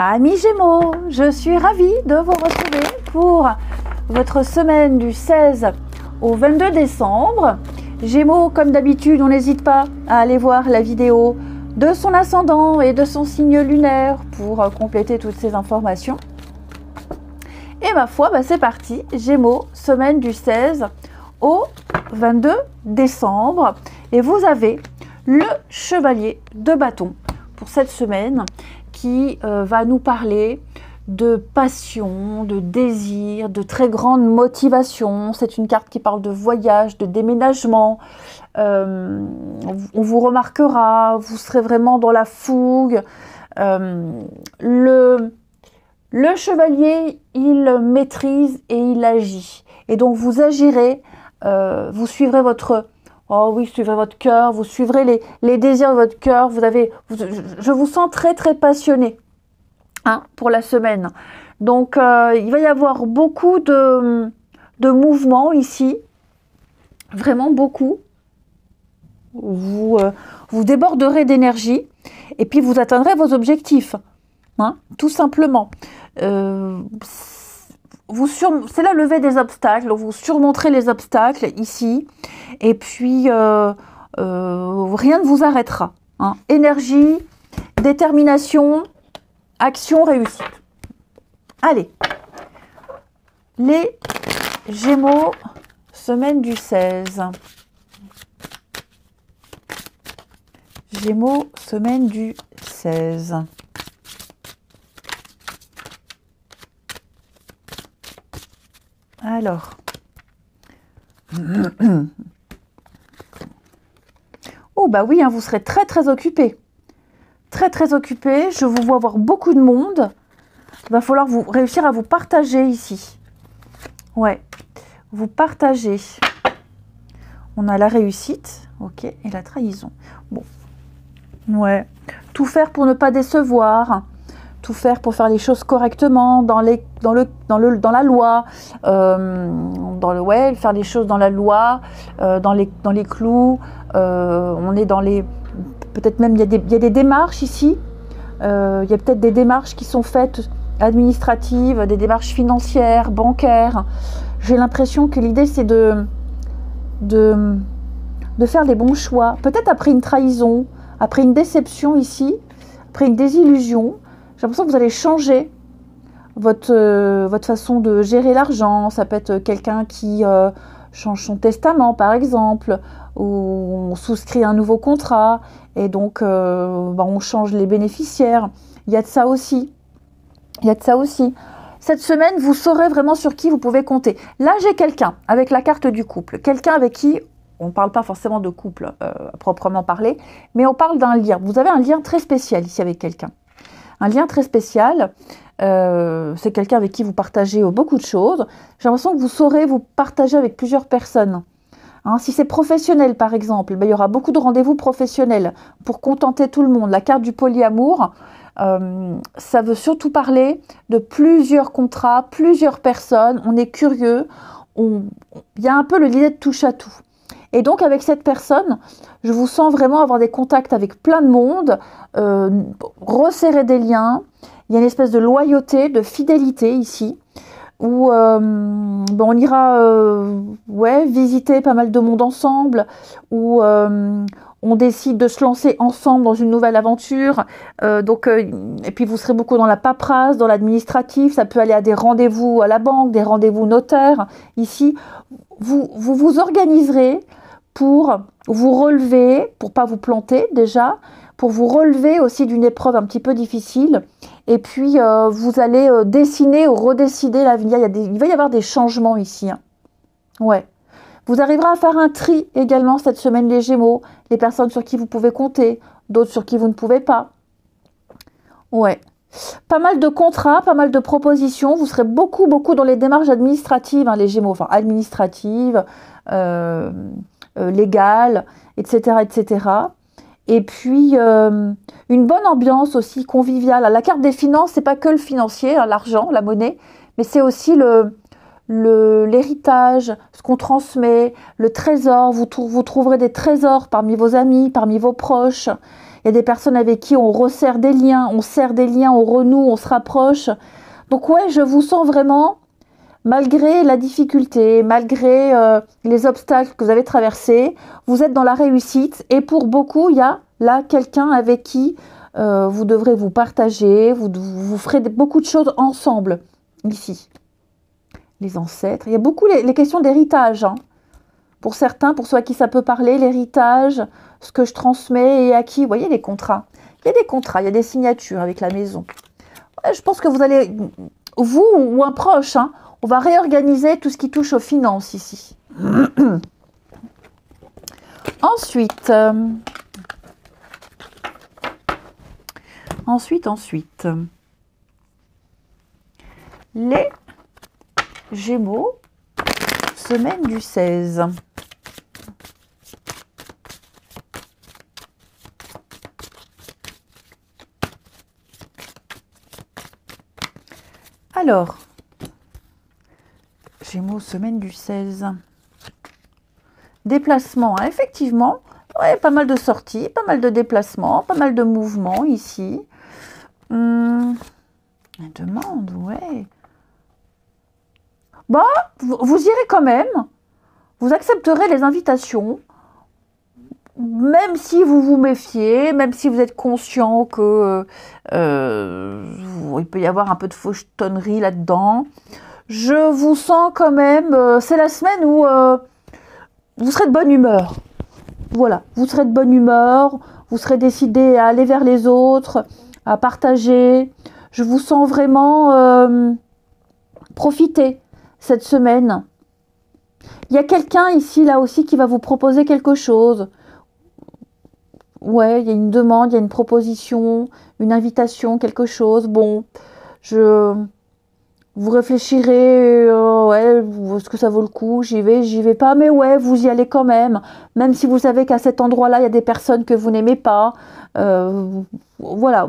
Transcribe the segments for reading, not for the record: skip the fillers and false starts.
Amis Gémeaux, je suis ravie de vous retrouver pour votre semaine du 16 au 22 décembre. Gémeaux, comme d'habitude, on n'hésite pas à aller voir la vidéo de son ascendant et de son signe lunaire pour compléter toutes ces informations. Et ma foi, c'est parti. Gémeaux, semaine du 16 au 22 décembre. Et vous avez le chevalier de bâton pour cette semaine qui va nous parler de passion, de désir, de très grande motivation. C'est une carte qui parle de voyage, de déménagement. On vous remarquera, vous serez vraiment dans la fougue. Le chevalier, il maîtrise et il agit. Et donc vous agirez, vous suivrez votre... Oh oui, suivrez votre cœur, vous suivrez les désirs de votre cœur. Je vous sens très très passionné pour la semaine. Donc il va y avoir beaucoup de mouvements ici, vraiment beaucoup. Vous déborderez d'énergie et puis vous atteindrez vos objectifs, tout simplement. C'est la levée des obstacles, vous surmonterez les obstacles ici, et puis rien ne vous arrêtera. Énergie, détermination, action, réussite. Allez, les Gémeaux, semaine du 16. Gémeaux, semaine du 16. Alors, oh bah oui, vous serez très très occupé. Très très occupé, je vous vois avoir beaucoup de monde. Il va falloir réussir à vous partager ici. Ouais, vous partagez. On a la réussite, ok, et la trahison. Bon, ouais, tout faire pour ne pas décevoir. Tout faire pour faire les choses correctement dans la loi, faire les choses dans la loi, dans les clous. On est dans les, peut-être même il y a des démarches ici. Il y a peut-être des démarches qui sont faites administratives, des démarches financières, bancaires. J'ai l'impression que l'idée c'est de faire les bons choix. Peut-être après une trahison, après une déception ici, après une désillusion. J'ai l'impression que vous allez changer votre façon de gérer l'argent. Ça peut être quelqu'un qui change son testament, par exemple, ou on souscrit un nouveau contrat, et donc on change les bénéficiaires. Il y a de ça aussi. Cette semaine, vous saurez vraiment sur qui vous pouvez compter. Là, j'ai quelqu'un avec la carte du couple. Quelqu'un avec qui, on ne parle pas forcément de couple à proprement parler, mais on parle d'un lien. Vous avez un lien très spécial ici avec quelqu'un. Un lien très spécial, c'est quelqu'un avec qui vous partagez beaucoup de choses. J'ai l'impression que vous saurez vous partager avec plusieurs personnes. Si c'est professionnel, par exemple, il y aura beaucoup de rendez-vous professionnels pour contenter tout le monde. La carte du polyamour, ça veut surtout parler de plusieurs contrats, plusieurs personnes. On est curieux, il y a un peu l'idée de touche à tout. Et donc, avec cette personne, je vous sens vraiment avoir des contacts avec plein de monde, resserrer des liens. Il y a une espèce de loyauté, de fidélité ici, où on itra visiter pas mal de monde ensemble, où on décide de se lancer ensemble dans une nouvelle aventure. Et puis, vous serez beaucoup dans la paperasse, dans l'administratif. Ça peut aller à des rendez-vous à la banque, des rendez-vous notaires. Ici, vous organiserez pour vous relever, pour pas vous planter déjà, pour vous relever aussi d'une épreuve un petit peu difficile. Et puis, vous allez dessiner ou redécider l'avenir. Il va y avoir des changements ici. Ouais. Vous arriverez à faire un tri également cette semaine, les Gémeaux. Les personnes sur qui vous pouvez compter, d'autres sur qui vous ne pouvez pas. Ouais. Pas mal de contrats, pas mal de propositions. Vous serez beaucoup dans les démarches administratives, les Gémeaux. Enfin, administratives, légales, etc., etc. Et puis, une bonne ambiance aussi conviviale. La carte des finances, c'est pas que le financier, l'argent, la monnaie, mais c'est aussi l'héritage, ce qu'on transmet, le trésor. Vous trouverez des trésors parmi vos amis, parmi vos proches. Il y a des personnes avec qui on resserre des liens, on serre des liens, on renoue, on se rapproche. Donc ouais, je vous sens vraiment, malgré la difficulté, malgré les obstacles que vous avez traversés, vous êtes dans la réussite. Et pour beaucoup, il y a là quelqu'un avec qui vous devrez vous partager, vous ferez beaucoup de choses ensemble, ici. Les ancêtres, il y a beaucoup les questions d'héritage, hein. Pour certains, pour ceux à qui ça peut parler, l'héritage, ce que je transmets et à qui, vous voyez les contrats. Il y a des contrats, il y a des signatures avec la maison. Ouais, je pense que vous allez, vous ou un proche, hein, on va réorganiser tout ce qui touche aux finances ici. Ensuite, les Gémeaux, semaine du 16. Alors, Gémeaux, semaine du 16. Déplacement, hein, effectivement, ouais, pas mal de sorties, pas mal de déplacements, pas mal de mouvements ici. Demande, ouais. Bah, vous irez quand même. Vous accepterez les invitations, même si vous vous méfiez, même si vous êtes conscient que il peut y avoir un peu de fauchetonnerie là-dedans. Je vous sens quand même, c'est la semaine où vous serez de bonne humeur. Voilà, vous serez de bonne humeur, vous serez décidé à aller vers les autres, à partager. Je vous sens vraiment profiter cette semaine. Il y a quelqu'un ici, là aussi, qui va vous proposer quelque chose. Ouais, il y a une demande, il y a une proposition, une invitation, quelque chose. Bon, vous réfléchirez, ouais, est-ce que ça vaut le coup? J'y vais pas, mais ouais, vous y allez quand même. Même si vous savez qu'à cet endroit-là, il y a des personnes que vous n'aimez pas. Voilà,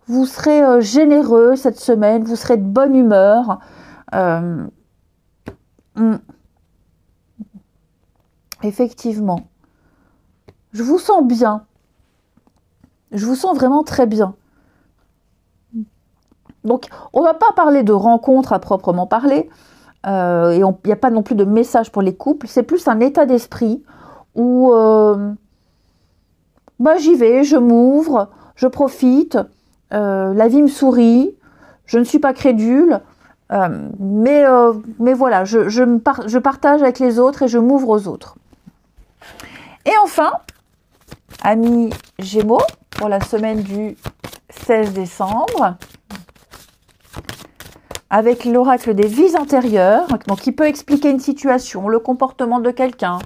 vous serez généreux cette semaine, vous serez de bonne humeur. Effectivement. Je vous sens bien. Je vous sens vraiment très bien. Donc, on ne va pas parler de rencontres à proprement parler. Et il n'y a pas non plus de message pour les couples. C'est plus un état d'esprit où j'y vais, je m'ouvre, je profite. La vie me sourit. Je ne suis pas crédule. Mais voilà, je partage avec les autres et je m'ouvre aux autres. Et enfin, amis Gémeaux, pour la semaine du 16 décembre, avec l'oracle des vies antérieures, donc qui peut expliquer une situation, le comportement de quelqu'un,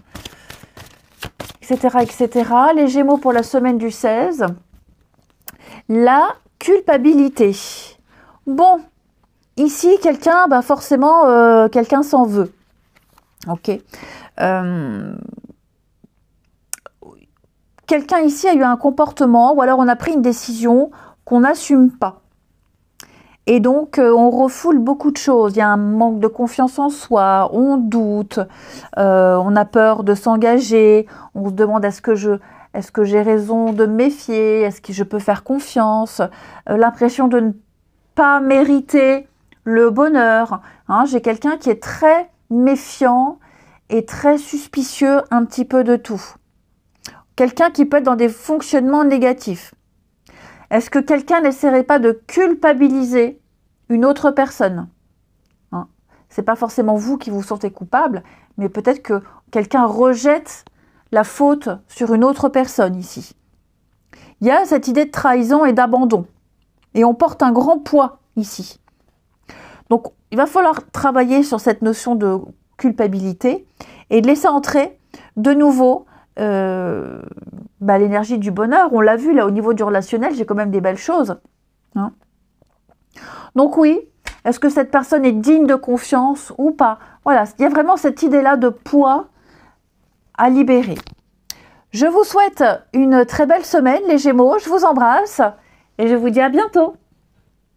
etc., etc. Les Gémeaux pour la semaine du 16, la culpabilité. Bon, ici, quelqu'un, forcément, quelqu'un s'en veut. Ok. Quelqu'un ici a eu un comportement, ou alors on a pris une décision qu'on n'assume pas. Et donc, on refoule beaucoup de choses. Il y a un manque de confiance en soi, on doute, on a peur de s'engager, on se demande est-ce que j'ai raison de me méfier, est-ce que je peux faire confiance, l'impression de ne pas mériter le bonheur. Hein, j'ai quelqu'un qui est très méfiant et très suspicieux un petit peu de tout. Quelqu'un qui peut être dans des fonctionnements négatifs. Est-ce que quelqu'un n'essaierait pas de culpabiliser une autre personne, hein? C'est pas forcément vous qui vous sentez coupable, mais peut-être que quelqu'un rejette la faute sur une autre personne ici. Il y a cette idée de trahison et d'abandon. Et on porte un grand poids ici. Donc, il va falloir travailler sur cette notion de culpabilité et de laisser entrer de nouveau l'énergie du bonheur. On l'a vu là au niveau du relationnel, j'ai quand même des belles choses. Hein. Donc oui, est-ce que cette personne est digne de confiance ou pas? Voilà, il y a vraiment cette idée-là de poids à libérer. Je vous souhaite une très belle semaine les Gémeaux, je vous embrasse et je vous dis à bientôt.